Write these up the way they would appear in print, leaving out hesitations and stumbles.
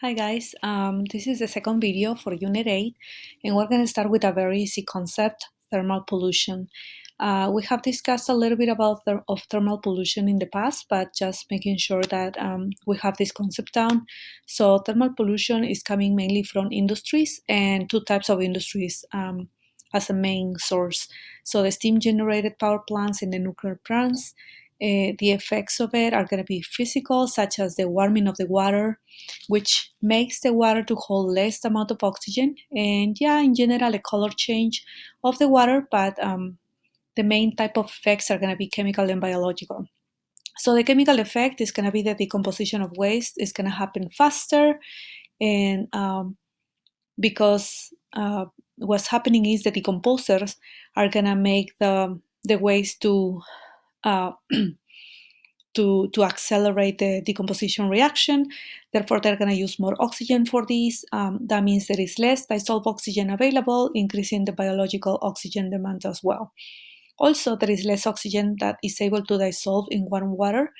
Hi guys, this is the second video for Unit 8 and we're going to start with a very easy concept, thermal pollution. We have discussed a little bit about thermal pollution in the past, but just making sure that we have this concept down. So thermal pollution is coming mainly from industries and two types of industries as a main source. So the steam generated power plants and the nuclear plants. The effects of it are going to be physical, such as the warming of the water, which makes the water to hold less amount of oxygen, and in general a color change of the water, but the main type of effects are going to be chemical and biological. So the chemical effect is going to be the decomposition of waste is going to happen faster, and because what's happening is the decomposers are going to make the waste uh, to accelerate the decomposition reaction. Therefore, they're going to use more oxygen for this. That means there is less dissolved oxygen available, increasing the biological oxygen demand as well. Also, there is less oxygen that is able to dissolve in warm water,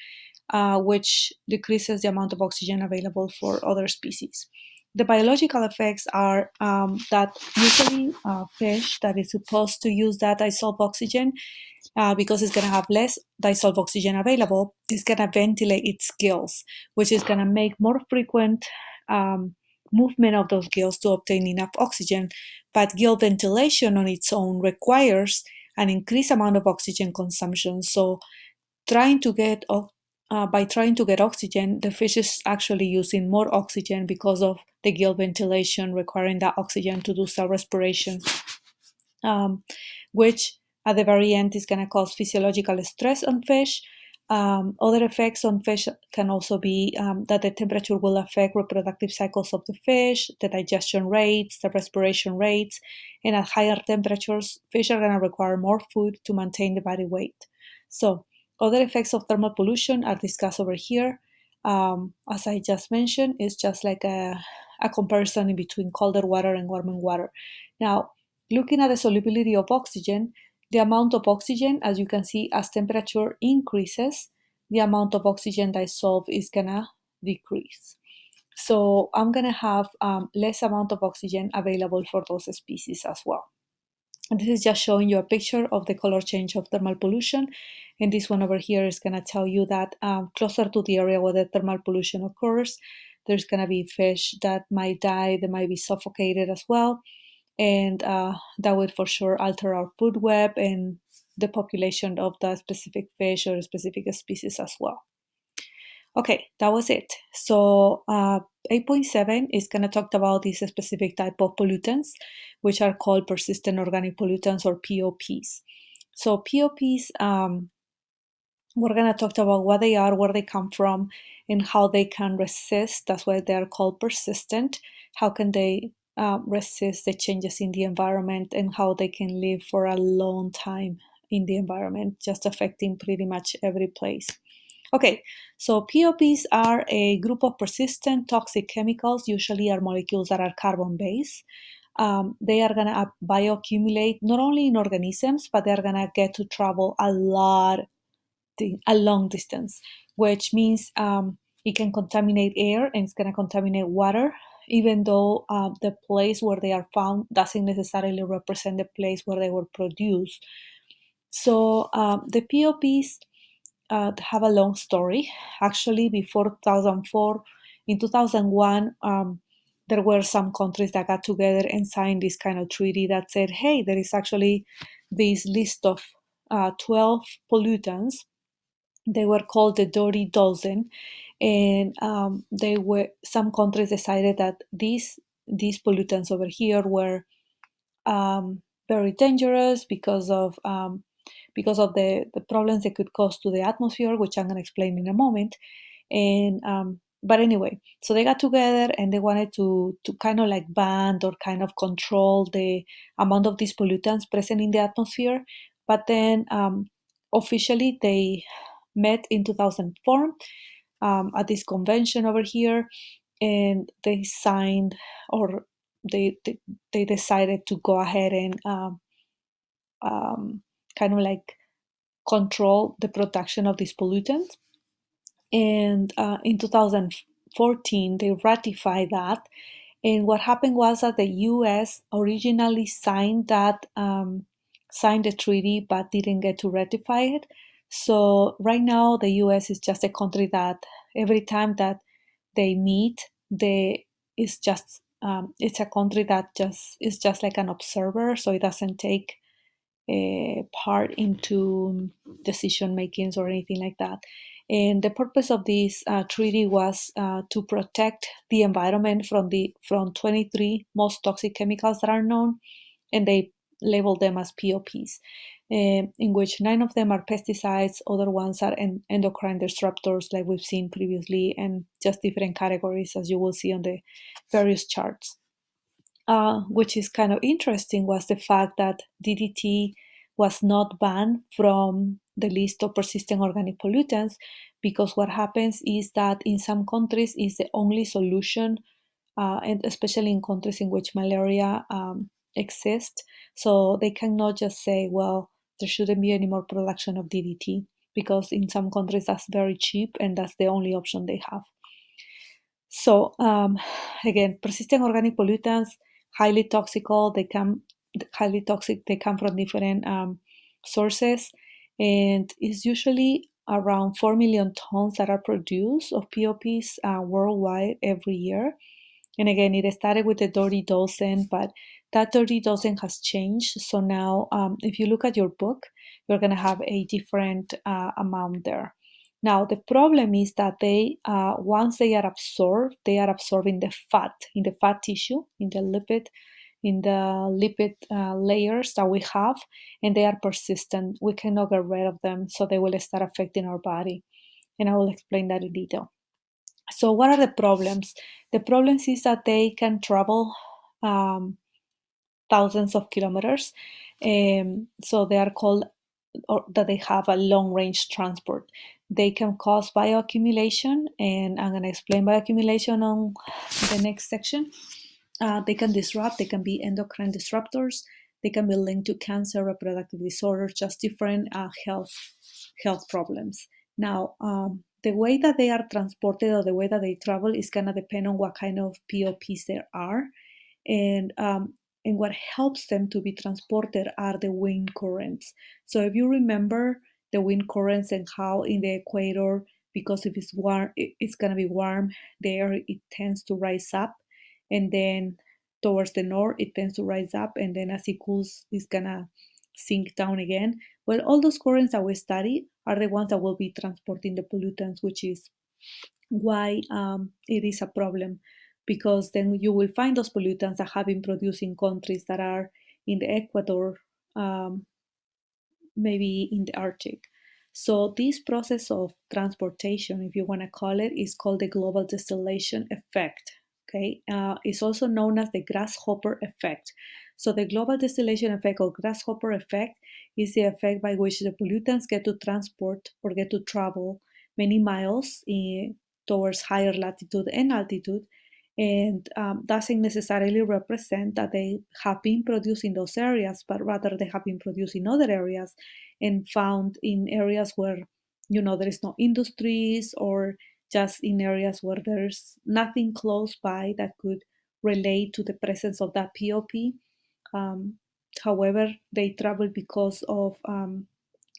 which decreases the amount of oxygen available for other species. The biological effects are that usually fish that is supposed to use that dissolved oxygen, because it's going to have less dissolved oxygen available, it's going to ventilate its gills, which is going to make more frequent movement of those gills to obtain enough oxygen. But gill ventilation on its own requires an increased amount of oxygen consumption. So by trying to get oxygen, the fish is actually using more oxygen because of the gill ventilation requiring that oxygen to do self-respiration, which at the very end is going to cause physiological stress on fish. Other effects on fish can also be that the temperature will affect reproductive cycles of the fish, the digestion rates, the respiration rates, and at higher temperatures, fish are going to require more food to maintain the body weight. So other effects of thermal pollution are discussed over here. As I just mentioned, it's just like a comparison in between colder water and warming water. Now, looking at the solubility of oxygen, the amount of oxygen, as you can see, as temperature increases, the amount of oxygen dissolved is gonna decrease. So I'm gonna have less amount of oxygen available for those species as well. And this is just showing you a picture of the color change of thermal pollution. And this one over here is gonna tell you that closer to the area where the thermal pollution occurs, there's gonna be fish that might die, they might be suffocated as well, and that would for sure alter our food web and the population of the specific fish or specific species as well. Okay, that was it. So 8.7 is going to talk about this specific type of pollutants, which are called persistent organic pollutants, or POPs. So POPs, we're going to talk about what they are, where they come from, and how they can resist. That's why they're called persistent. How can they resist the changes in the environment, and how they can live for a long time in the environment, just affecting pretty much every place. Okay, so POPs are a group of persistent toxic chemicals, usually are molecules that are carbon-based. They are going to bioaccumulate not only in organisms, but they're going to get to travel a long distance, which means it can contaminate air and it's going to contaminate water, even though the place where they are found doesn't necessarily represent the place where they were produced. So the POPs have a long story. Actually, before 2004, in 2001, there were some countries that got together and signed this kind of treaty that said, hey, there is actually this list of 12 pollutants. They were called the Dirty Dozen, and some countries decided that these pollutants over here were very dangerous because of the problems they could cause to the atmosphere, which I'm going to explain in a moment. And but anyway, so they got together and they wanted to kind of like ban or kind of control the amount of these pollutants present in the atmosphere. But then officially they met in 2004 at this convention over here, and they signed, or they decided to go ahead and kind of like control the production of these pollutants. And in 2005, 2014, they ratified that. And what happened was that the U.S. originally signed the treaty, but didn't get to ratify it. So right now, the U.S. is just a country that every time that they meet, they it's just it's a country that just is just like an observer, so it doesn't take part into decision makings or anything like that. And the purpose of this treaty was to protect the environment from 23 most toxic chemicals that are known, and they labeled them as POPs, in which 9 of them are pesticides, other ones are endocrine disruptors, like we've seen previously, and just different categories, as you will see on the various charts. Which is kind of interesting, was the fact that DDT was not banned from the list of persistent organic pollutants, because what happens is that in some countries is the only solution, and especially in countries in which malaria exists. So they cannot just say, well, there shouldn't be any more production of DDT, because in some countries that's very cheap and that's the only option they have. So again, persistent organic pollutants, highly toxical. They come highly toxic. They come from different sources, and it's usually around 4 million tons that are produced of POPs worldwide every year. And again, it started with the dirty dozen, but that dirty dozen has changed. So now, if you look at your book, you're going to have a different amount there. Now, the problem is that they, once they are absorbing the fat in the fat tissue, in the lipid layers that we have, and they are persistent. We cannot get rid of them, so they will start affecting our body. And I will explain that in detail. So, what are the problems? The problems is that they can travel thousands of kilometers. So they are called, or that they have a long range transport. They can cause bioaccumulation, and I'm going to explain bioaccumulation on the next section. They can disrupt, they can be endocrine disruptors, they can be linked to cancer, reproductive disorders, just different health problems. Now, the way that they are transported or the way that they travel is going to depend on what kind of POPs there are. And what helps them to be transported are the wind currents. So if you remember the wind currents and how in the equator, because if it's warm, it's going to be warm there, it tends to rise up, and then towards the north it tends to rise up, and then as it cools it's going to sink down again. Well, all those currents that we study are the ones that will be transporting the pollutants, which is why it is a problem, because then you will find those pollutants that have been produced in countries that are in the equator, maybe in the Arctic. So this process of transportation, if you want to call it, is called the global distillation effect. Okay, it's also known as the grasshopper effect. So the global distillation effect or grasshopper effect is the effect by which the pollutants get to transport or get to travel many miles towards higher latitude and altitude, and doesn't necessarily represent that they have been produced in those areas, but rather they have been produced in other areas and found in areas where there is no industries, or just in areas where there's nothing close by that could relate to the presence of that POP. Um, However, they travel because of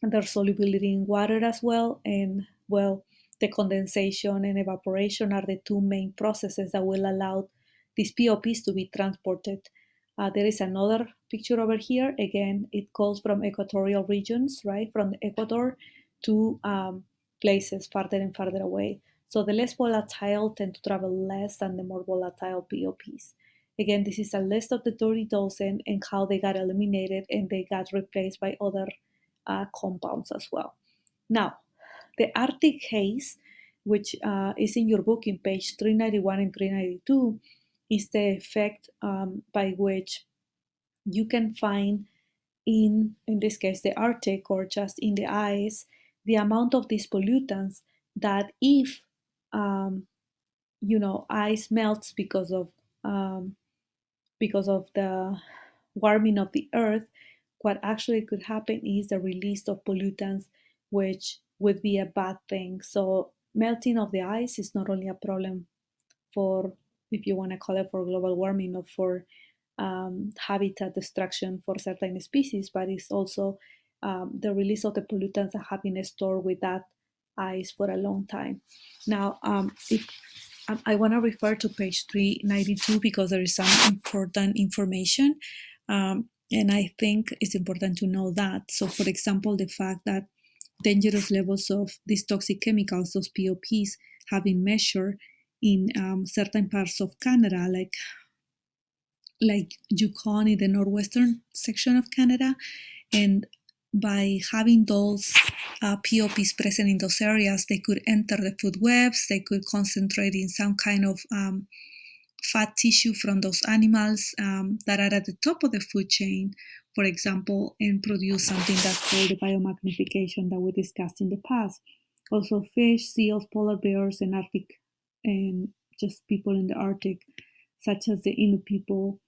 their solubility in water as well, and well, the condensation and evaporation are the two main processes that will allow these POPs to be transported. There is another picture over here. Again, it goes from equatorial regions, right, from the equator to places farther and farther away. So the less volatile tend to travel less than the more volatile POPs. Again, this is a list of the 30 dozen and how they got eliminated and they got replaced by other compounds as well. Now, the Arctic haze, which is in your book in page 391 and 392, is the effect by which you can find in this case, the Arctic, or just in the ice, the amount of these pollutants that if ice melts um, because of the warming of the earth, what actually could happen is the release of pollutants, which would be a bad thing. So melting of the ice is not only a problem for, if you want to call it, for global warming or for habitat destruction for certain species, but it's also the release of the pollutants that have been stored with that ice for a long time. Now, if I want to refer to page 392 because there is some important information, and I think it's important to know that. So, for example, the fact that dangerous levels of these toxic chemicals, those POPs, have been measured in certain parts of Canada, like Yukon in the northwestern section of Canada, and by having those POPs present in those areas, they could enter the food webs, they could concentrate in some kind of fat tissue from those animals that are at the top of the food chain, for example, and produce something that's called the biomagnification that we discussed in the past. Also, fish, seals, polar bears, and Arctic, and just people in the Arctic, such as the Inuit people,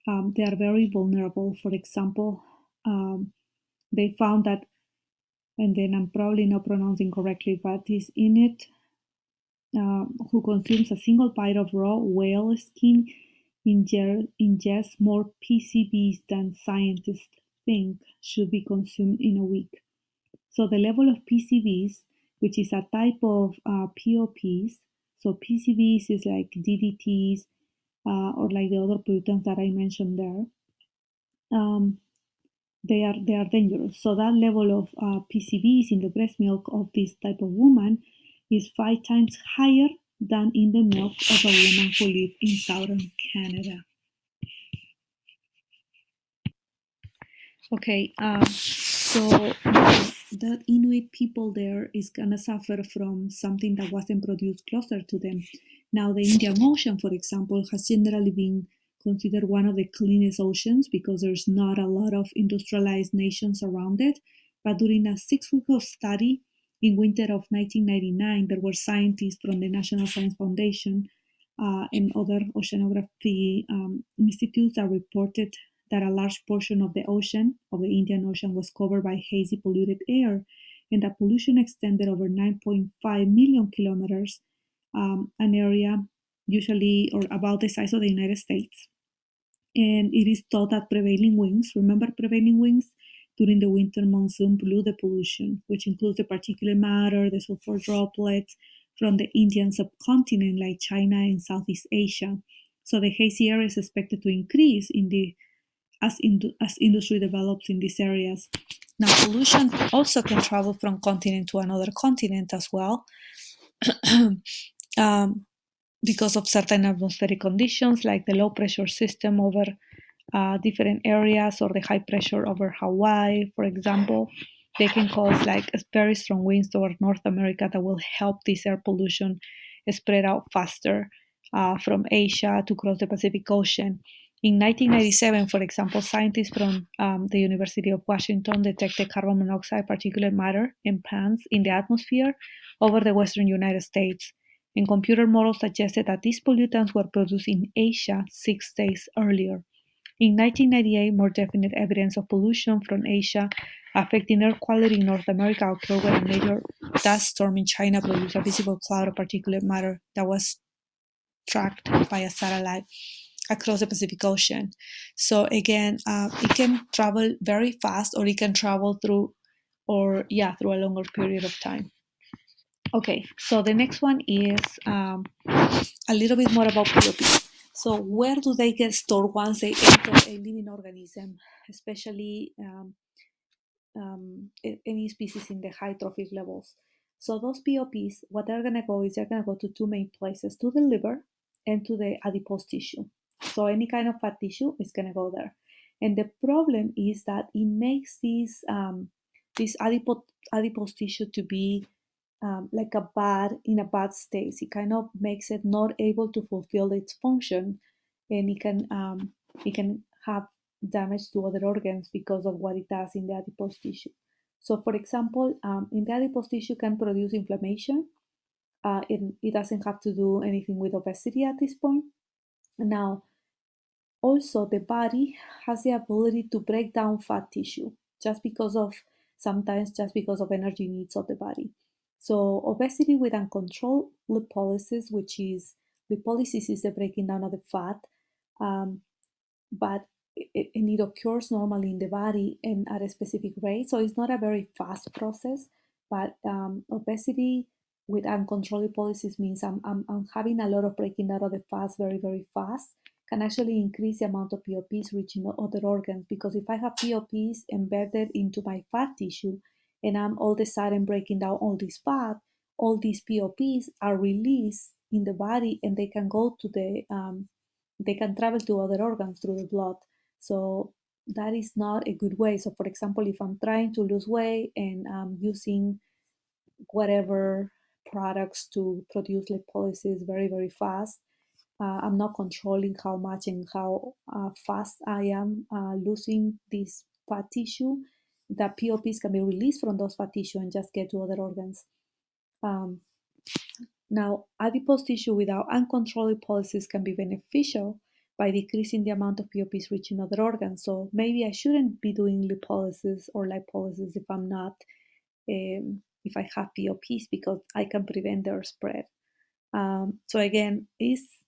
they are very vulnerable. For example, they found that, and then I'm probably not pronouncing correctly, but this Inuit who consumes a single bite of raw whale skin ingests more PCBs than scientists think should be consumed in a week. So the level of PCBs, which is a type of POPs, so PCBs is like DDTs or like the other pollutants that I mentioned there. They are dangerous. So that level of PCBs in the breast milk of this type of woman is 5 times higher than in the milk of a woman who lives in southern Canada. Okay, so the Inuit people there is gonna suffer from something that wasn't produced closer to them. Now, the Indian Ocean, for example, has generally been considered one of the cleanest oceans because there's not a lot of industrialized nations around it. But during a 6-week of study in winter of 1999, there were scientists from the National Science Foundation and other oceanography institutes that reported that a large portion of the ocean, of the Indian Ocean, was covered by hazy polluted air, and that pollution extended over 9.5 million kilometers, an area usually or about the size of the United States. And it is thought that prevailing winds, remember prevailing winds, during the winter monsoon blew the pollution, which includes the particulate matter, the sulfur droplets from the Indian subcontinent like China and Southeast Asia. So the hazy area is expected to increase as industry develops in these areas. Now, pollution also can travel from continent to another continent as well. Because of certain atmospheric conditions like the low pressure system over different areas or the high pressure over Hawaii, for example, they can cause like very strong winds toward North America that will help this air pollution spread out faster from Asia to cross the Pacific Ocean. In 1997, for example, scientists from the University of Washington detected carbon monoxide particulate matter and PANs in the atmosphere over the western United States. And computer models suggested that these pollutants were produced in Asia 6 days earlier. In 1998, more definite evidence of pollution from Asia affecting air quality in North America occurred when a major dust storm in China produced a visible cloud of particulate matter that was tracked by a satellite across the Pacific Ocean. So again, it can travel very fast, or it can travel through a longer period of time. Okay, so the next one is a little bit more about POPs. So where do they get stored once they enter a living organism, especially any species in the high trophic levels? So those POPs, what they're gonna go is they're gonna go to 2 main places, to the liver and to the adipose tissue. So any kind of fat tissue is gonna go there. And the problem is that it makes this adipose tissue to be like in a bad state. It kind of makes it not able to fulfill its function, and it can have damage to other organs because of what it does in the adipose tissue. So, for example, in the adipose tissue can produce inflammation. It doesn't have to do anything with obesity at this point. Now, also the body has the ability to break down fat tissue sometimes just because of energy needs of the body. So obesity with uncontrolled lipolysis, which is Lipolysis is the breaking down of the fat, um, but and it occurs normally in the body and at a specific rate. So it's not a very fast process, but obesity with uncontrolled lipolysis means I'm having a lot of breaking down of the fats very, very fast, can actually increase the amount of POPs reaching other organs. Because if I have POPs embedded into my fat tissue and I'm all of a sudden breaking down all this fat, all these POPs are released in the body and they can go to they can travel to other organs through the blood. So that is not a good way. So, for example, if I'm trying to lose weight and I'm using whatever products to produce lipolysis very, very fast, I'm not controlling how much and how fast I am losing this fat tissue. The POPs can be released from those fat tissue and just get to other organs. Um, Now, adipose tissue without uncontrolled lipolysis can be beneficial by decreasing the amount of POPs reaching other organs. So maybe I shouldn't be doing lipolysis or lipolysis if I'm not, if I have POPs, because I can prevent their spread. So again, it's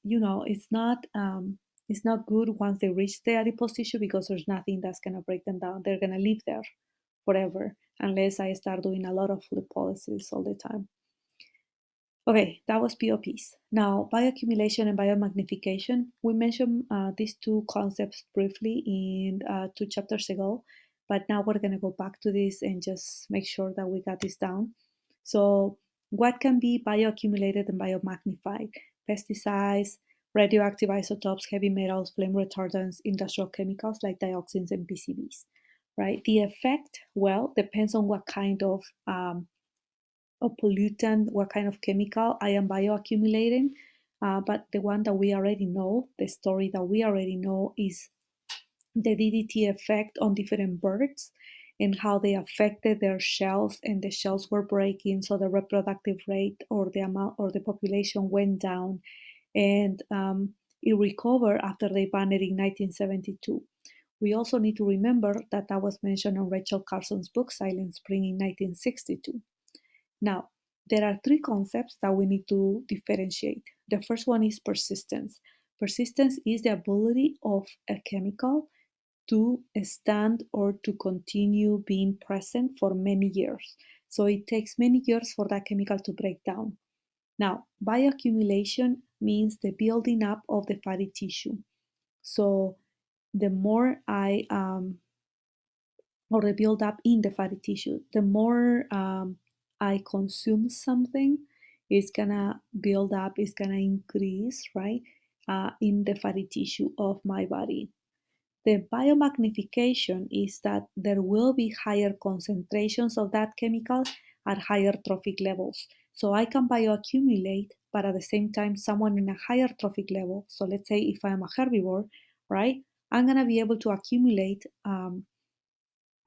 not good once they reach the adipose tissue, because there's nothing that's gonna break them down. They're gonna live there forever unless I start doing a lot of lipolysis all the time. Okay, that was POPs. Now, bioaccumulation and biomagnification. We mentioned these two concepts briefly in 2 chapters ago, but now we're going to go back to this and just make sure that we got this down. So, what can be bioaccumulated and biomagnified? Pesticides, radioactive isotopes, heavy metals, flame retardants, industrial chemicals like dioxins and PCBs, right? The effect, well, depends on what kind of pollutant, what kind of chemical I am bioaccumulating. But the one that we already know, the story that we already know, is the DDT effect on different birds and how they affected their shells, and the shells were breaking, so the reproductive rate or the amount or the population went down, and it recovered after they banned it in 1972. We also need to remember that that was mentioned on Rachel Carson's book Silent Spring in 1962. Now, there are three concepts that we need to differentiate. The first one is persistence. Persistence is the ability of a chemical to stand or to continue being present for many years. So it takes many years for that chemical to break down. Now, bioaccumulation means the building up of the fatty tissue. So the more or the buildup in the fatty tissue. The more I consume something, it's gonna build up, it's gonna increase, right, in the fatty tissue of my body. The biomagnification is that there will be higher concentrations of that chemical at higher trophic levels. So I can bioaccumulate, but at the same time, someone in a higher trophic level. So let's say if I'm a herbivore, right, I'm gonna be able to accumulate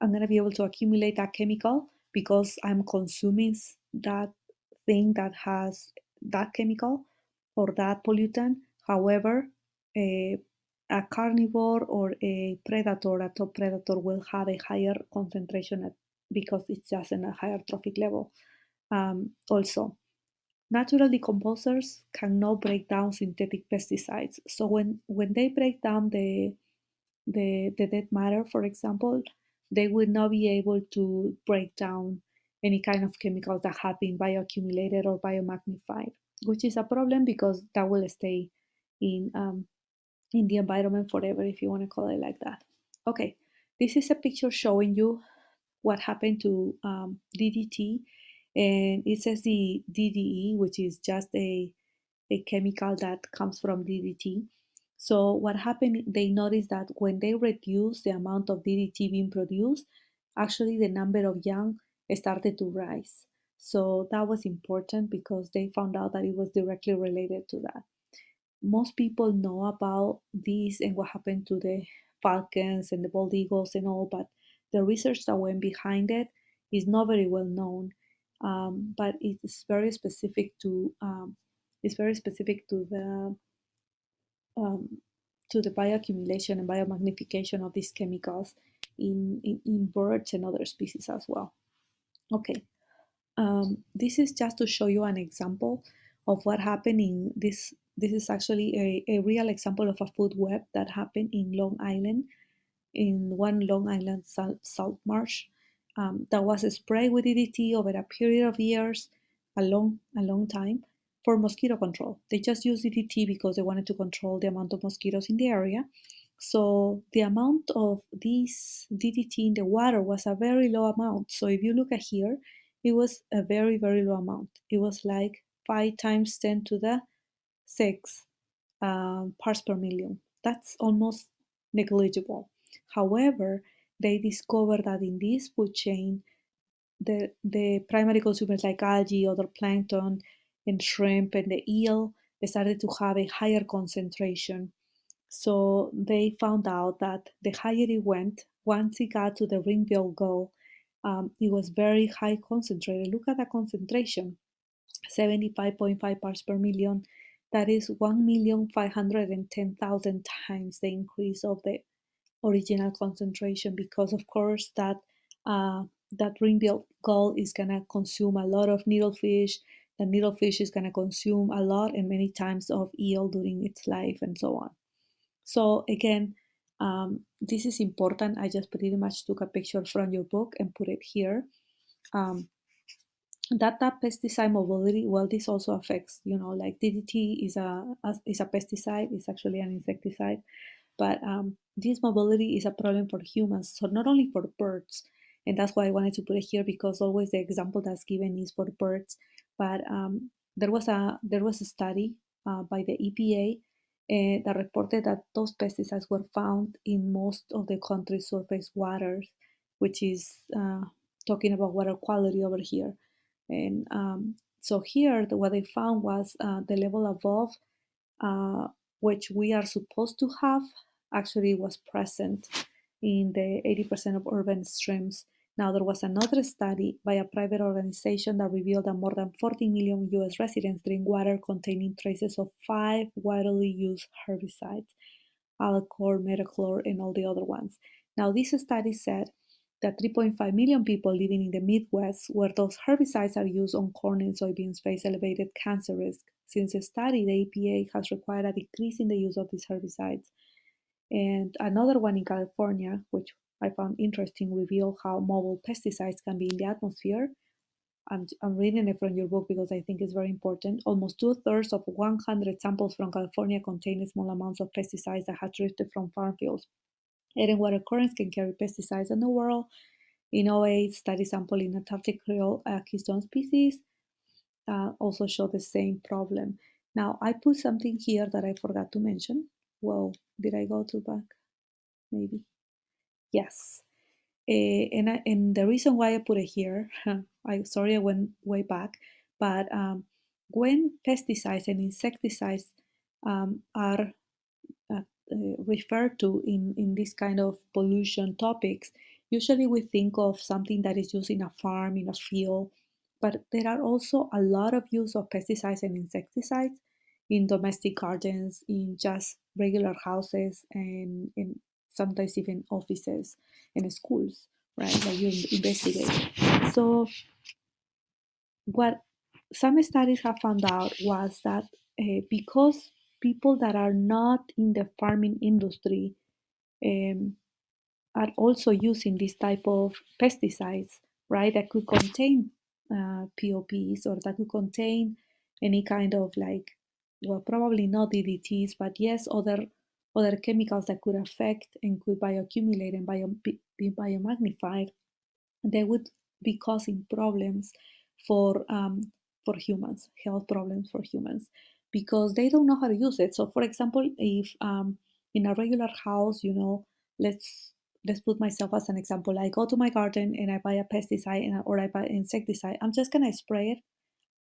I'm going to be able to accumulate that chemical because I'm consuming that thing that has that chemical or that pollutant. However, a carnivore or a predator, a top predator, will have a higher concentration because it's just in a higher trophic level. Also, natural decomposers cannot break down synthetic pesticides. So when they break down the dead matter, for example, they would not be able to break down any kind of chemicals that have been bioaccumulated or biomagnified, which is a problem because that will stay in the environment forever, if you want to call it like that. Okay, this is a picture showing you what happened to DDT, and it says the DDE, which is just a chemical that comes from DDT. So what happened, they noticed that when they reduced the amount of DDT being produced, actually the number of young started to rise. So that was important because they found out that it was directly related to that. Most people know about this and what happened to the falcons and the bald eagles and all, but the research that went behind it is not very well known. But it's very specific to um, to the bioaccumulation and biomagnification of these chemicals in birds and other species as well. Okay, this is just to show you an example of what happened in this this is actually a real example of a food web that happened in Long Island, in one Long Island salt marsh, that was sprayed with DDT over a period of years, a long time, for mosquito control. They just used DDT because they wanted to control the amount of mosquitoes in the area. So the amount of this DDT in the water was a very low amount. So if you look at here, it was a very, very low amount. It was like 5 times 10 to the 6 parts per million. That's almost negligible. However, they discovered that in this food chain, the primary consumers like algae, other plankton, and shrimp, and the eel started to have a higher concentration. So they found out that the higher it went, once it got to the ring-billed gull, it was very high concentrated. Look at the concentration, 75.5 parts per million. That is 1,510,000 times the increase of the original concentration, because of course that ring-billed gull is gonna consume a lot of needlefish. The needlefish is gonna consume a lot and many times of eel during its life, and so on. So again, this is important. I just pretty much took a picture from your book and put it here. Um, that pesticide mobility, well, this also affects, like DDT is a pesticide. It's actually an insecticide, but this mobility is a problem for humans, so not only for birds. And that's why I wanted to put it here, because always the example that's given is for birds. But there was a study by the EPA that reported that those pesticides were found in most of the country's surface waters, which is talking about water quality over here. And so here, what they found was the level above which we are supposed to have actually was present in the 80% of urban streams. Now, there was another study by a private organization that revealed that more than 40 million US residents drink water containing traces of 5 widely used herbicides: Alcor, Metachlor, and all the other ones. Now, this study said that 3.5 million people living in the Midwest, where those herbicides are used on corn and soybeans, face elevated cancer risk. Since the study, the EPA has required a decrease in the use of these herbicides. And another one in California, which I found interesting, revealed how mobile pesticides can be in the atmosphere. I'm reading it from your book because I think it's very important. Almost 2/3 of 100 samples from California contain small amounts of pesticides that had drifted from farm fields. Air and water currents can carry pesticides in the world. In '08, study sample in Antarctic Creole keystone species also show the same problem. Now, I put something here that I forgot to mention. Whoa, did I go too back? Maybe. Yes. And the reason why I put it here, sorry I went way back, but when pesticides and insecticides are referred to in this kind of pollution topics, usually we think of something that is used in a farm, in a field, but there are also a lot of use of pesticides and insecticides in domestic gardens, in just regular houses, and sometimes even offices and schools, right? That you investigate. So what some studies have found out was that because people that are not in the farming industry um, are also using this type of pesticides, right? That could contain POPs, or that could contain any kind of, like, well, probably not DDTs, but yes, other chemicals that could affect and could bioaccumulate and be biomagnified. They would be causing problems for humans, health problems for humans, because they don't know how to use it. So, for example, if in a regular house, let's let's put myself as an example. I go to my garden and I buy a pesticide or I buy insecticide. I'm just gonna spray it.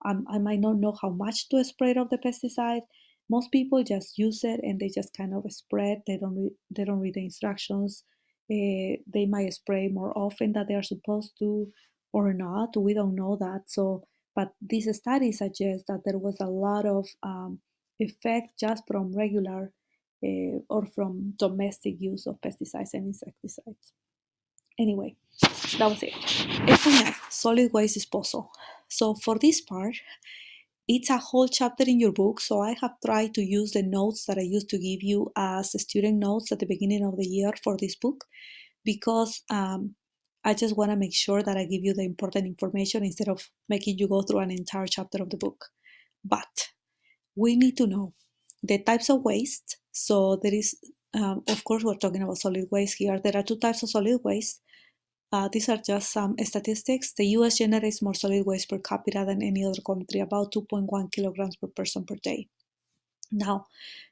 I might not know how much to spray of the pesticide. Most people just use it and they just kind of spread. They don't read the instructions. They might spray more often than they are supposed to, or not. We don't know that. So, but this study suggests that there was a lot of effect just from regular or from domestic use of pesticides and insecticides. Anyway, that was it. Enseñar solid waste disposal. So for this part, It's a whole chapter in your book, so I have tried to use the notes that I used to give you as student notes at the beginning of the year for this book because I just want to make sure that I give you the important information instead of making you go through an entire chapter of the book. But we need to know the types of waste. So there is, of course, we're talking about solid waste here. There are two types of solid waste. These are just some statistics. The US generates more solid waste per capita than any other country, about 2.1 kilograms per person per day. Now,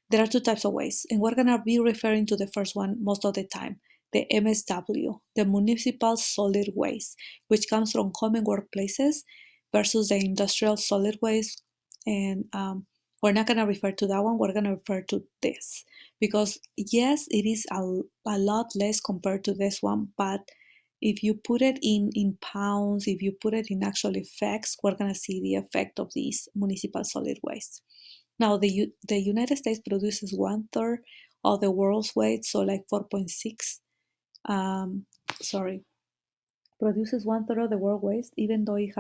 there are two types of waste, and we're going to be referring to the first one most of the time, the MSW, the municipal solid waste, which comes from common workplaces versus the industrial solid waste. And we're not going to refer to that one, we're going to refer to this. Because yes, it is a lot less compared to this one, but if you put it in pounds, if you put it in actual effects, we're going to see the effect of these municipal solid waste. Now, the United States produces 1/3 of the world's waste, so like 4.6. Sorry, produces 1/3 of the world waste, even though it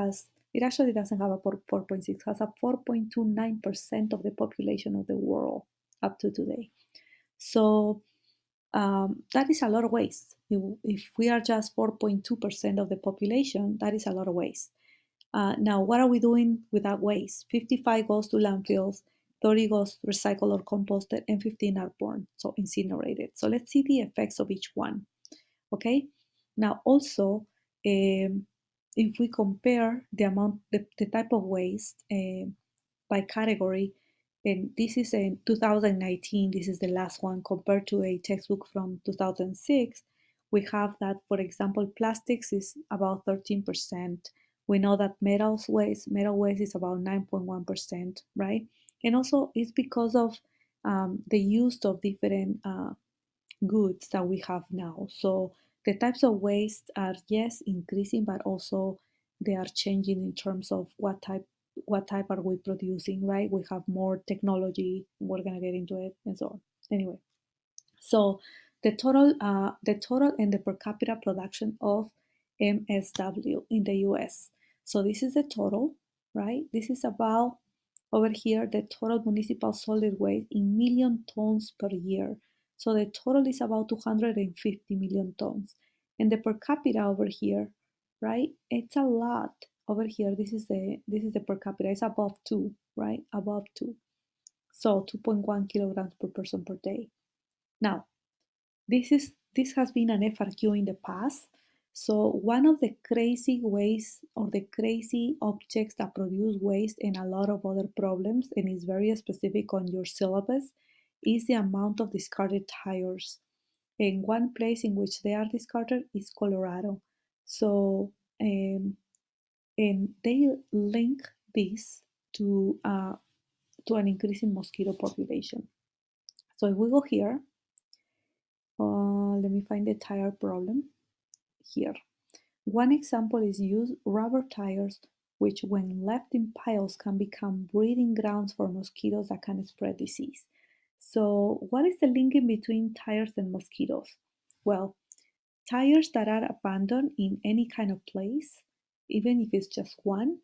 actually doesn't have a 4.6, has a 4.29% of the population of the world up to today. So that is a lot of waste. If we are just 4.2% of the population, that is a lot of waste. Now, what are we doing with that waste? 55 goes to landfills, 30 goes recycled or composted, and 15 are burned, so incinerated. So let's see the effects of each one. Okay. Now, also, if we compare the type of waste by category, and this is in 2019, this is the last one compared to a textbook from 2006, we have that, for example, plastics is about 13%. We know that metal waste is about 9.1%, right? And also it's because of the use of different goods that we have now. So the types of waste are, yes, increasing, but also they are changing in terms of what type are we producing, right? We have more technology, we're gonna get into it and so on. Anyway, so the total and the per capita production of MSW in the US. So this is the total, right? This is about over here the total municipal solid waste in million tons per year. So the total is about 250 million tons. And the per capita over here, right? It's a lot. Over here, this is the per capita. It's above 2, right? Above 2. So 2.1 kilograms per person per day. Now, this has been an FRQ in the past. So one of the crazy ways or the crazy objects that produce waste and a lot of other problems, and is very specific on your syllabus, is the amount of discarded tires. And one place in which they are discarded is Colorado. So and they link this to an increase in mosquito population. So if we go here, let me find the tire problem here. One example is use rubber tires, which when left in piles can become breeding grounds for mosquitoes that can spread disease. So what is the link in between tires and mosquitoes? Well, tires that are abandoned in any kind of place, even if it's just one,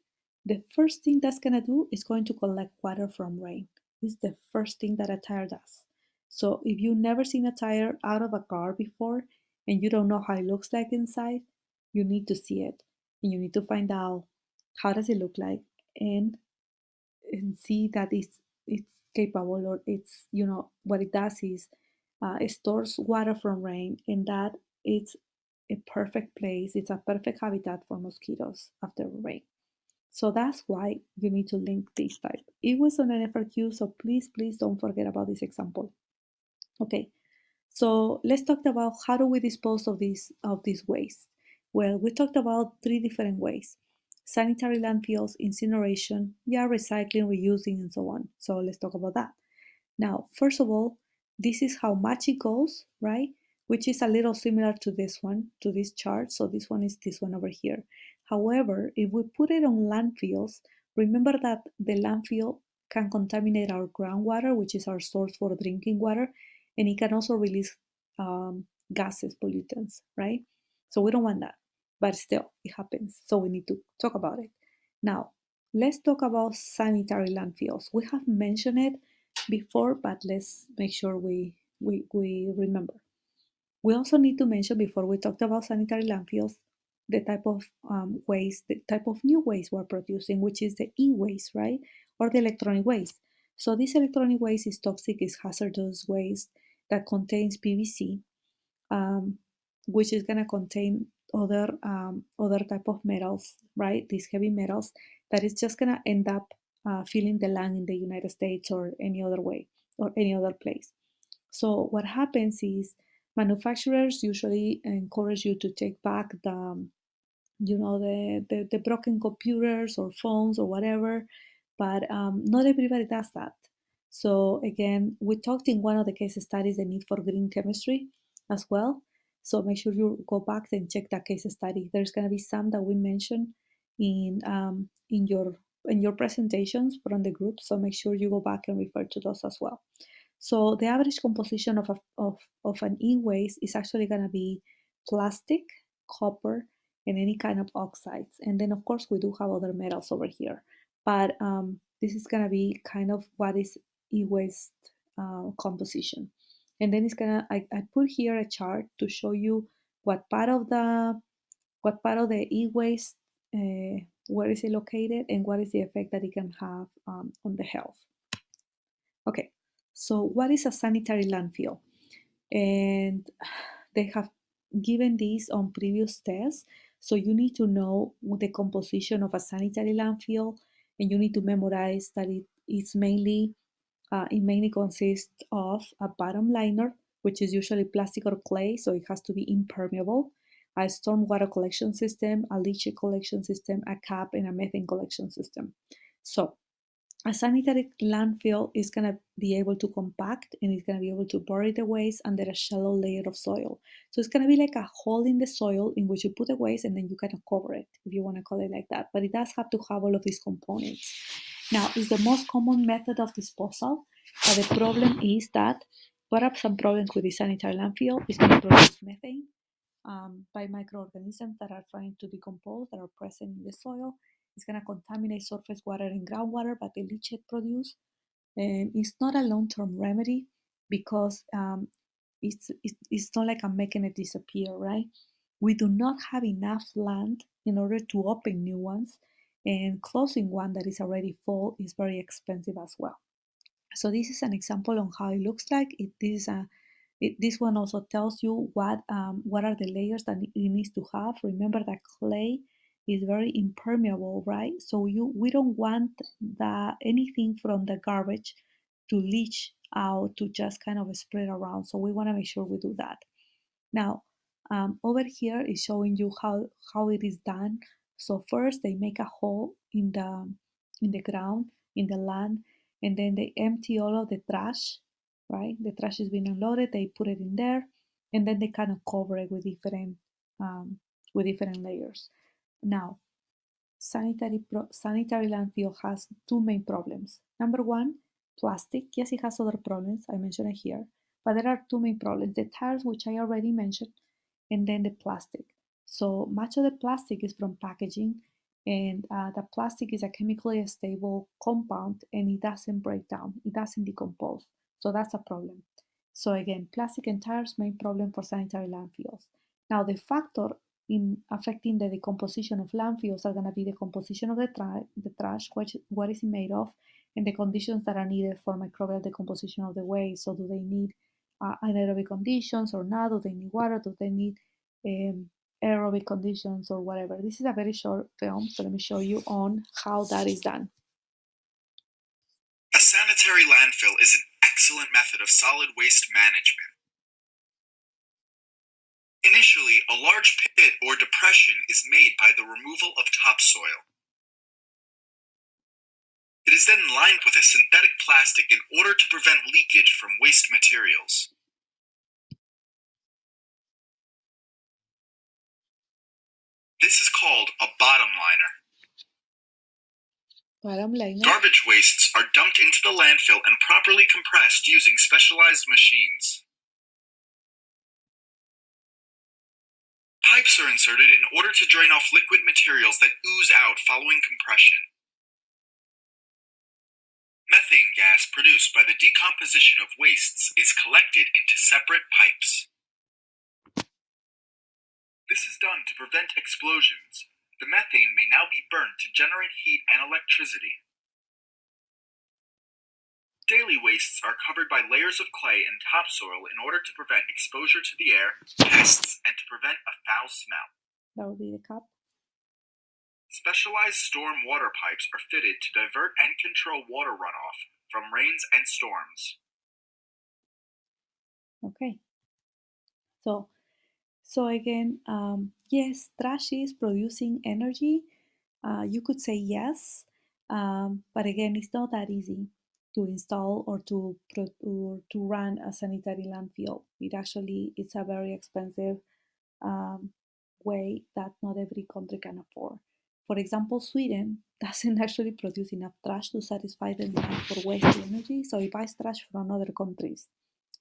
the first thing that's going to do is going to collect water from rain. It's the first thing that a tire does. So if you've never seen a tire out of a car before and you don't know how it looks like inside, you need to see it and you need to find out how does it look like and see that it's capable, or it's, what it does is it stores water from rain, and that it's a perfect place, it's a perfect habitat for mosquitoes after rain. So that's why you need to link this type. It was on an FRQ, so please don't forget about this example. Okay, so let's talk about how do we dispose of this waste. Well, we talked about 3 different ways: sanitary landfills, incineration, recycling, reusing, and so on. So let's talk about that. Now, first of all, this is how much it goes, right? Which is a little similar to this one, to this chart. So this one is this one over here. However, if we put it on landfills, remember that the landfill can contaminate our groundwater, which is our source for drinking water, and it can also release gases, pollutants, right? So we don't want that, but still, it happens. So we need to talk about it. Now, Let's talk about sanitary landfills. We have mentioned it before, but let's make sure we remember. We also need to mention before we talked about sanitary landfills the type of waste, the type of new waste we're producing, which is the e-waste, right? Or the electronic waste. So this electronic waste is toxic, is hazardous waste that contains PVC, um, which is going to contain other type of metals, right? These heavy metals that is just going to end up filling the land in the United States or any other way or any other place. So what happens is manufacturers usually encourage you to take back the broken computers or phones or whatever, but not everybody does that. So again, we talked in one of the case studies the need for green chemistry as well. So make sure you go back and check that case study. There's going to be some that we mentioned in your presentations from the group. So make sure you go back and refer to those as well. So the average composition of an e-waste is actually going to be plastic, copper, and any kind of oxides. And then, of course, we do have other metals over here. But this is going to be kind of what is e-waste composition. And then I put here a chart to show you what part of the e-waste, where is it located, and what is the effect that it can have on the health. Okay, so what is a sanitary landfill? And they have given this on previous tests. So you need to know the composition of a sanitary landfill, and you need to memorize that it mainly consists of a bottom liner, which is usually plastic or clay, so it has to be impermeable, a stormwater collection system, a leachate collection system, a cap, and a methane collection system. So a sanitary landfill is going to be able to compact and it's going to be able to bury the waste under a shallow layer of soil. So it's going to be like a hole in the soil in which you put the waste and then you kind of cover it, if you want to call it like that. But it does have to have all of these components. Now, it's the most common method of disposal. But the problem is that what are some problems with the sanitary landfill? It's going to produce methane by microorganisms that are trying to decompose, that are present in the soil. It's going to contaminate surface water and groundwater, but the leachate produced. And it's not a long-term remedy because it's not like I'm making it disappear, right? We do not have enough land in order to open new ones, and closing one that is already full is very expensive as well. So this is an example on how it looks like. This one also tells you what are the layers that it needs to have. Remember that clay is very impermeable, right? So we don't want anything from the garbage to leach out to just kind of spread around. So we want to make sure we do that. Now, over here is showing you how it is done. So first they make a hole in the ground, in the land, and then they empty all of the trash, right? The trash is being unloaded, they put it in there, and then they kind of cover it um, with different layers. Now, sanitary landfill has two main problems. Number one, plastic. Yes, it has other problems. I mentioned it here, but there are two main problems: the tires, which I already mentioned, and then the plastic. So much of the plastic is from packaging, and the plastic is a chemically stable compound, and it doesn't break down. It doesn't decompose. So that's a problem. So again, plastic and tires, main problem for sanitary landfills. Now the factor in affecting the decomposition of landfills are going to be the composition of the trash, what is it made of, and the conditions that are needed for microbial decomposition of the waste. So do they need anaerobic conditions or not? Do they need water? Do they need um, aerobic conditions or whatever? This is a very short film, so let me show you on how that is done. A sanitary landfill is an excellent method of solid waste management. Initially, a large pit or depression is made by the removal of topsoil. It is then lined with a synthetic plastic in order to prevent leakage from waste materials. This is called a bottom liner. Bottom liner. Garbage wastes are dumped into the landfill and properly compressed using specialized machines. Pipes are inserted in order to drain off liquid materials that ooze out following compression. Methane gas produced by the decomposition of wastes is collected into separate pipes. This is done to prevent explosions. The methane may now be burned to generate heat and electricity. Daily wastes are covered by layers of clay and topsoil in order to prevent exposure to the air, pests, and to prevent a foul smell. That would be the cup. Specialized storm water pipes are fitted to divert and control water runoff from rains and storms. Okay. So again, yes, trash is producing energy. You could say yes, but again, it's not that easy to install or to run a sanitary landfill. It's a very expensive um, way that not every country can afford. For example, Sweden doesn't actually produce enough trash to satisfy the demand for waste energy, so it buys trash from other countries,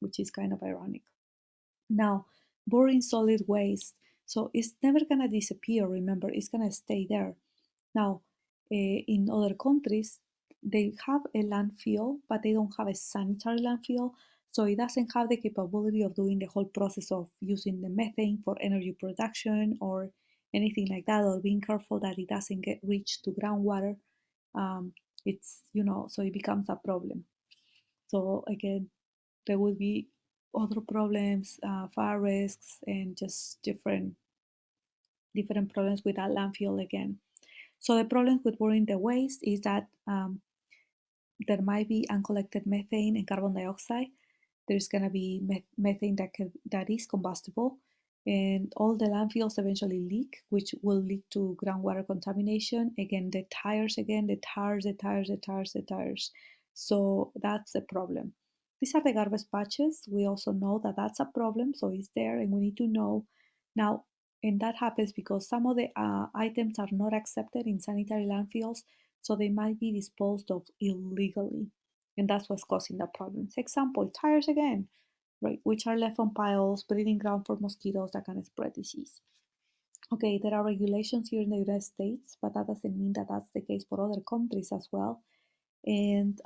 which is kind of ironic. Now, boring solid waste, so it's never gonna disappear. Remember, it's gonna stay there. Now, in other countries, they have a landfill, but they don't have a sanitary landfill, so it doesn't have the capability of doing the whole process of using the methane for energy production or anything like that, or being careful that it doesn't get reached to groundwater. It's so it becomes a problem. So again, there will be other problems, fire risks, and just different problems with that landfill again. So the problem with burning the waste is that there might be uncollected methane and carbon dioxide. There's going to be methane that is combustible, and all the landfills eventually leak, which will lead to groundwater contamination. Again, the tires, the tires. So that's a problem. These are the garbage patches. We also know that that's a problem, so it's there, and we need to know now. And that happens because some of the items are not accepted in sanitary landfills, so they might be disposed of illegally, and that's what's causing the problems. Example, tires again, right, which are left on piles, breeding ground for mosquitoes that can spread disease. Okay, there are regulations here in the United States, but that doesn't mean that that's the case for other countries as well. And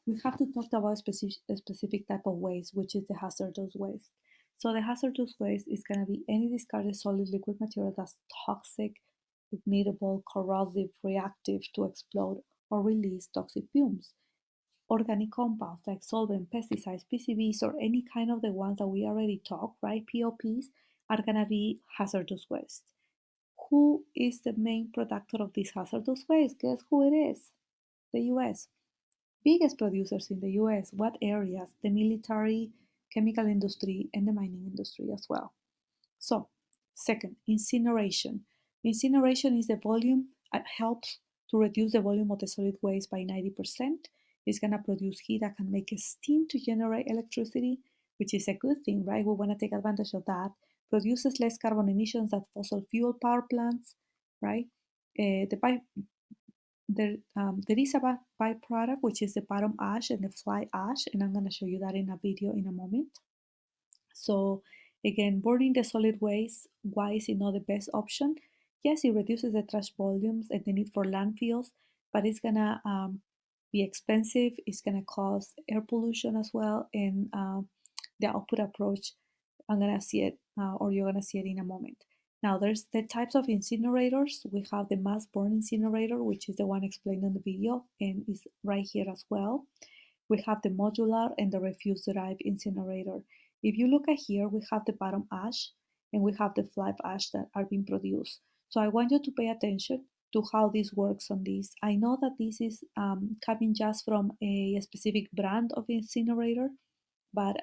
we have to talk about a specific type of waste, which is the hazardous waste. So the hazardous waste is going to be any discarded solid liquid material that's toxic, ignitable, corrosive, reactive to explode, or release toxic fumes. Organic compounds like solvent, pesticides, PCBs, or any kind of the ones that we already talked, right? POPs are going to be hazardous waste. Who is the main producer of this hazardous waste? Guess who it is? The US. Biggest producers in the US. What areas? The military, chemical industry, and the mining industry as well. So, second, incineration. Incineration is the volume, helps to reduce the volume of the solid waste by 90%. It's going to produce heat that can make steam to generate electricity, which is a good thing, right? We want to take advantage of that. Produces less carbon emissions than fossil fuel power plants, right? There is a byproduct, which is the bottom ash and the fly ash, and I'm going to show you that in a video in a moment. So again, burning the solid waste, why is it not the best option? Yes, it reduces the trash volumes and the need for landfills, but it's gonna be expensive. It's gonna cause air pollution as well, and the output approach, I'm gonna see it, or you're gonna see it in a moment. Now, there's the types of incinerators. We have the mass burn incinerator, which is the one explained in the video, and is right here as well. We have the modular and the refuse derived incinerator. If you look at here, we have the bottom ash and we have the fly ash that are being produced. So I want you to pay attention to how this works on this. I know that this is coming just from a specific brand of incinerator, but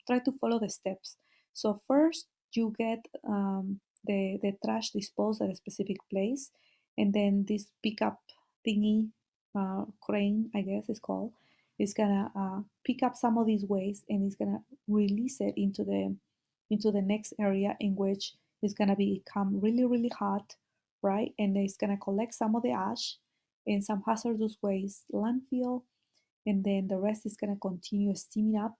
try to follow the steps. So first, you get the trash disposed at a specific place, and then this pickup thingy, crane, I guess it's called, is gonna pick up some of these waste and it's gonna release it into the next area in which it's gonna become really hot, right? And it's gonna collect some of the ash and some hazardous waste landfill, and then the rest is gonna continue steaming up,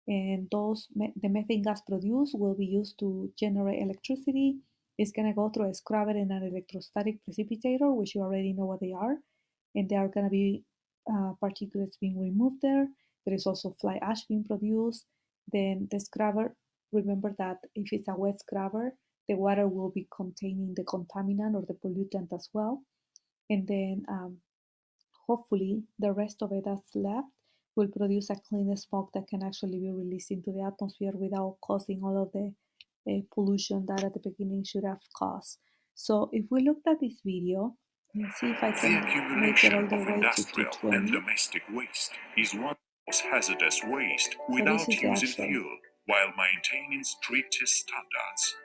and the methane gas produced will be used to generate electricity. It's going to go through a scrubber and an electrostatic precipitator, which you already know what they are, and they are going to be particulates being removed there. There is also fly ash being produced. Then the scrubber, remember that if it's a wet scrubber, the water will be containing the contaminant or the pollutant as well. And then hopefully the rest of it that's left will produce a clean smoke that can actually be released into the atmosphere without causing all of the pollution that at the beginning should have caused. So if we looked at this video, let's see if I The can make it accumulation all the of way to industrial and 220. domestic waste is one of hazardous waste So this without is the using actual. fuel while maintaining strictest standards.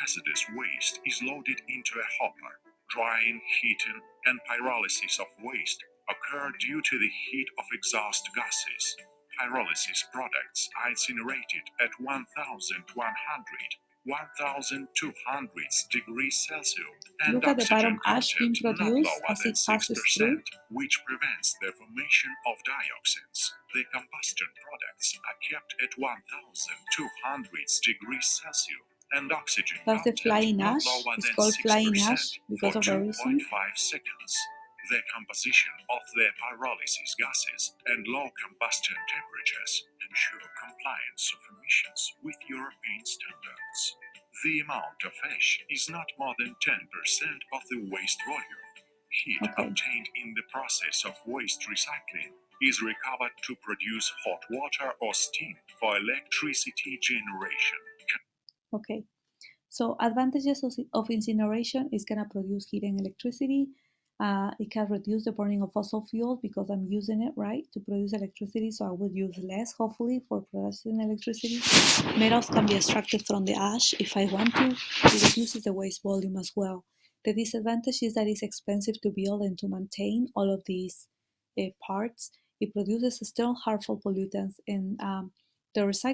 Hazardous waste is loaded into a hopper. Drying, heating, and pyrolysis of waste occur due to the heat of exhaust gases. Pyrolysis products are incinerated at 1,200 degrees Celsius and Look at the oxygen bottom ash being content not produced lower as than it passes through. 6%, which prevents the formation of dioxins. The combustion products are kept at 1,200 degrees Celsius and oxygen That's the content flying not ash. lower It's than called flying 6% ash for because of a 2.5 reason. seconds. The composition of the pyrolysis gases and low combustion temperatures ensure compliance of emissions with European standards. The amount of ash is not more than 10% of the waste volume. Heat obtained in the process of waste recycling is recovered to produce hot water or steam for electricity generation. Okay. So advantages of incineration is going to produce heat and electricity. It can reduce the burning of fossil fuels because I'm using it, right, to produce electricity. So I would use less, hopefully, for producing electricity. Metals can be extracted from the ash if I want to. It reduces the waste volume as well. The disadvantage is that it's expensive to build and to maintain all of these parts. It produces still harmful pollutants, and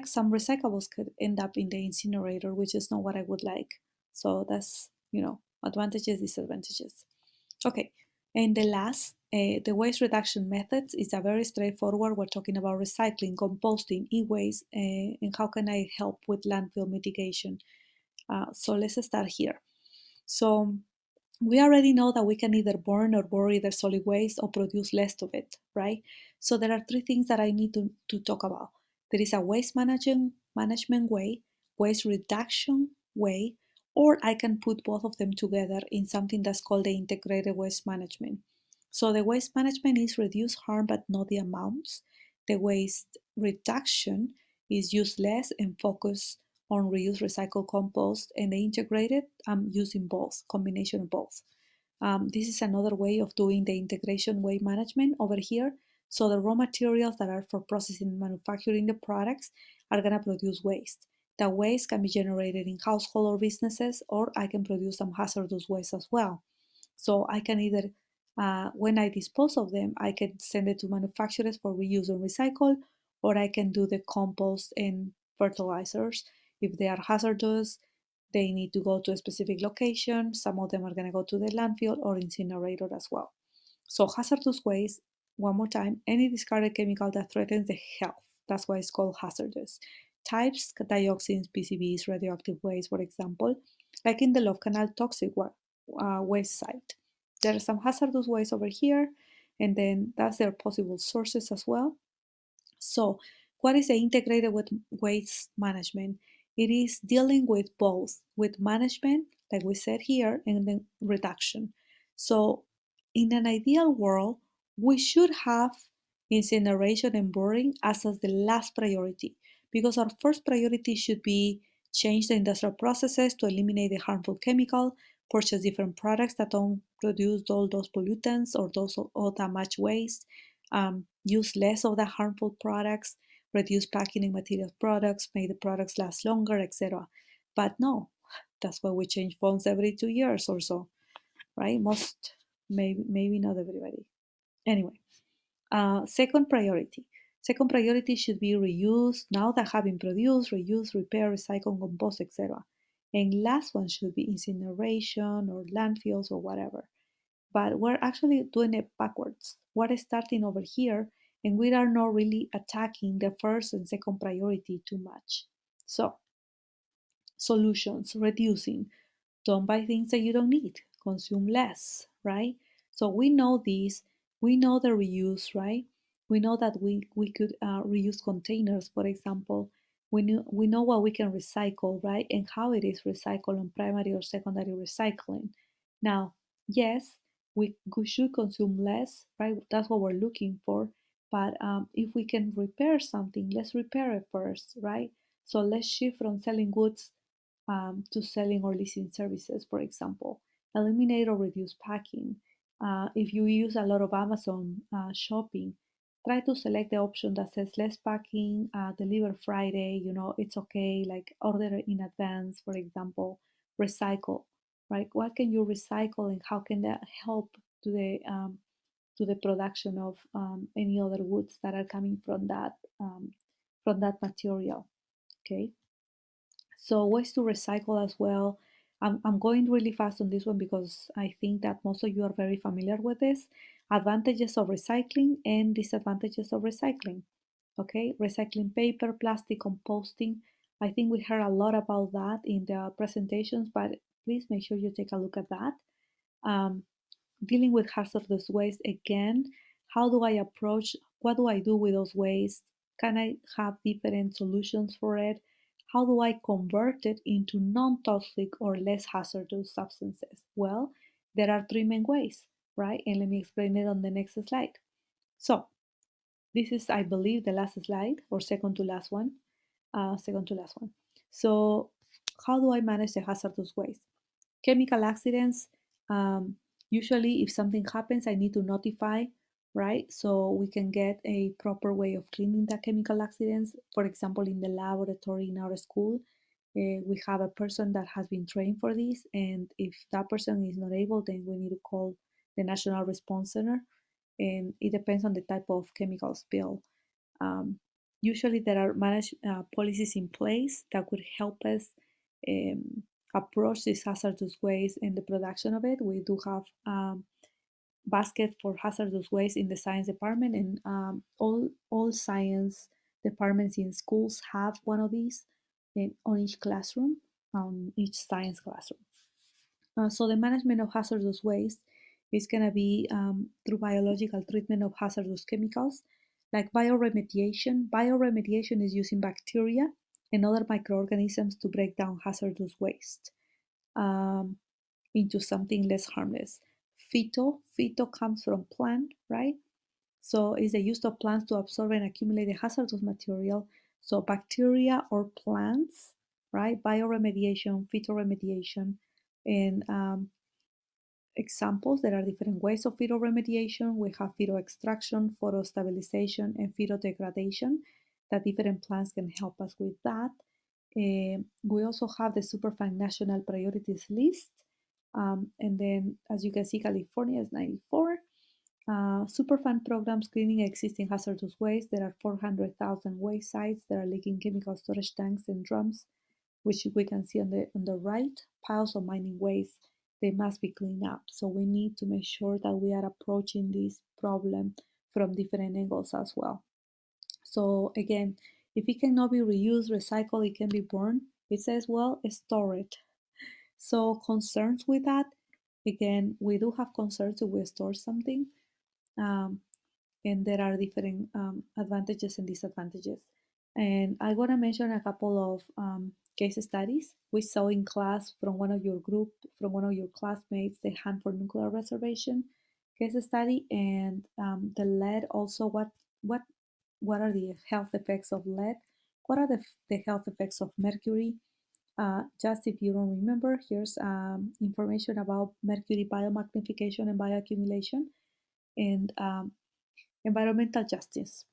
some recyclables could end up in the incinerator, which is not what I would like. So that's, advantages, disadvantages. Okay, and the last, the waste reduction methods is a very straightforward. We're talking about recycling, composting, e-waste, and how can I help with landfill mitigation. So let's start here. So we already know that we can either burn or bury the solid waste or produce less of it, right? So there are three things that I need to talk about. There is a management way, waste reduction way, or I can put both of them together in something that's called the integrated waste management. So the waste management is reduce harm but not the amounts. The waste reduction is use less and focus on reuse, recycle, compost, and the integrated, I'm using both, combination of both. This is another way of doing the integration way management over here. So the raw materials that are for processing and manufacturing the products are going to produce waste. The waste can be generated in household or businesses, or I can produce some hazardous waste as well. So I can either, when I dispose of them, I can send it to manufacturers for reuse and recycle, or I can do the compost and fertilizers. If they are hazardous, they need to go to a specific location. Some of them are going to go to the landfill or incinerator as well. So hazardous waste, one more time, any discarded chemical that threatens the health. That's why it's called hazardous. Types, dioxins, PCBs, radioactive waste, for example, like in the Love Canal toxic waste site. There are some hazardous waste over here, and then that's their possible sources as well. So, what is the integrated with waste management? It is dealing with both, with management, like we said here, and then reduction. So, in an ideal world, we should have incineration and burning as the last priority, because our first priority should be change the industrial processes to eliminate the harmful chemical, purchase different products that don't produce all those pollutants or those all that much waste, use less of the harmful products, reduce packaging material products, make the products last longer, etc. But no, that's why we change phones every 2 years or so, right? Most, maybe not everybody. Anyway, second priority. Second priority should be reuse, now that have been produced, reuse, repair, recycle, compost, etc. And last one should be incineration or landfills or whatever. But we're actually doing it backwards. We're starting over here and we are not really attacking the first and second priority too much. So, solutions, reducing. Don't buy things that you don't need, consume less, right? So we know this We know the reuse, right? We know that we could reuse containers, for example. We know what we can recycle, right? And how it is recycled on primary or secondary recycling. Now, yes, we should consume less, right? That's what we're looking for. But if we can repair something, let's repair it first, right? So let's shift from selling goods to selling or leasing services, for example. Eliminate or reduce packing. If you use a lot of Amazon shopping, try to select the option that says less packing, deliver Friday, it's okay, like order in advance, for example, recycle, right? What can you recycle and how can that help to the production of any other goods that are coming from that material, okay? So ways to recycle as well. I'm going really fast on this one because I think that most of you are very familiar with this. Advantages of recycling and disadvantages of recycling. Okay, recycling paper, plastic, composting. I think we heard a lot about that in the presentations, but please make sure you take a look at that. Um, Dealing with hazardous waste again, how do I approach, what do I do with those waste? Can I have different solutions for it? How do I convert it into non-toxic or less hazardous substances? Well, there are three main ways, right? And let me explain it on the next slide. So this is, I believe, the last slide or second to last one. Second to last one. So how do I manage the hazardous waste? Chemical accidents, um, usually if something happens, I need to notify, right? So we can get a proper way of cleaning the chemical accidents. For example, in the laboratory in our school, we have a person that has been trained for this, and if that person is not able, then we need to call the National Response Center, and it depends on the type of chemical spill. Um, Usually, there are managed policies in place that could help us um, approach this hazardous waste and the production of it. We do have basket for hazardous waste in the science department, and all science departments in schools have one of these on each classroom, on each science classroom. So the management of hazardous waste is going to be through biological treatment of hazardous chemicals, like bioremediation. Bioremediation is using bacteria and other microorganisms to break down hazardous waste um, into something less harmless. Phyto comes from plant, right? So it's the use of plants to absorb and accumulate the hazardous material. So bacteria or plants, right? Bioremediation, phytoremediation, and examples. There are different ways of phytoremediation. We have phytoextraction, photostabilization, and photodegradation. That different plants can help us with that. We also have the Superfund National Priorities List. And then, as you can see, California is 94. Superfund programs cleaning existing hazardous waste. There are 400,000 waste sites that are leaking chemical storage tanks and drums, which we can see on the right, piles of mining waste. They must be cleaned up. So we need to make sure that we are approaching this problem from different angles as well. So again, if it cannot be reused, recycled, it can be burned. It says, well, store it. So concerns with that, again, we do have concerns if we store something. Um, and there are different advantages and disadvantages. And I want to mention a couple of case studies we saw in class from one of your group, from one of your classmates, the Hanford Nuclear Reservation case study, and the lead. Also, what what are the health effects of lead? What are the health effects of mercury? Just if you don't remember, here's information about mercury biomagnification and bioaccumulation, and environmental justice.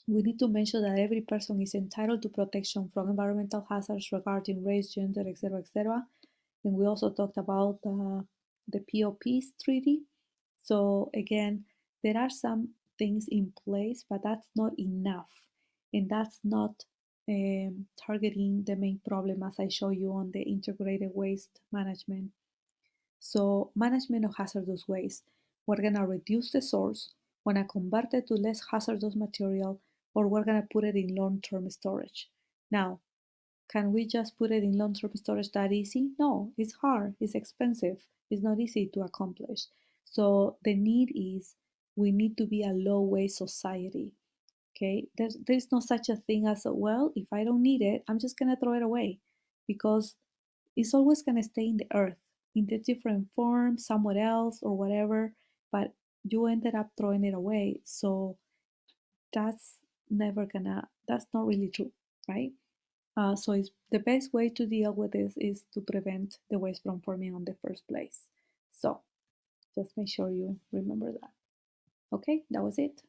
We need to mention that every person is entitled to protection from environmental hazards regarding race, gender, etc., etc. And we also talked about the POPs treaty. So again, there are some things in place, but that's not enough, and that's not targeting the main problem as I show you on the integrated waste management. So management of hazardous waste. We're gonna reduce the source, wanna convert it to less hazardous material, or we're gonna put it in long-term storage. Now, can we just put it in long-term storage that easy? No, it's hard, it's expensive, it's not easy to accomplish. So the need is we need to be a low waste society. Okay, there's no such a thing as a, well, if I don't need it, I'm just gonna throw it away, because it's always gonna stay in the earth in the different form somewhere else or whatever, but you ended up throwing it away. So that's that's not really true, right? So it's the best way to deal with this is to prevent the waste from forming on the first place. So just make sure you remember that. Okay, that was it.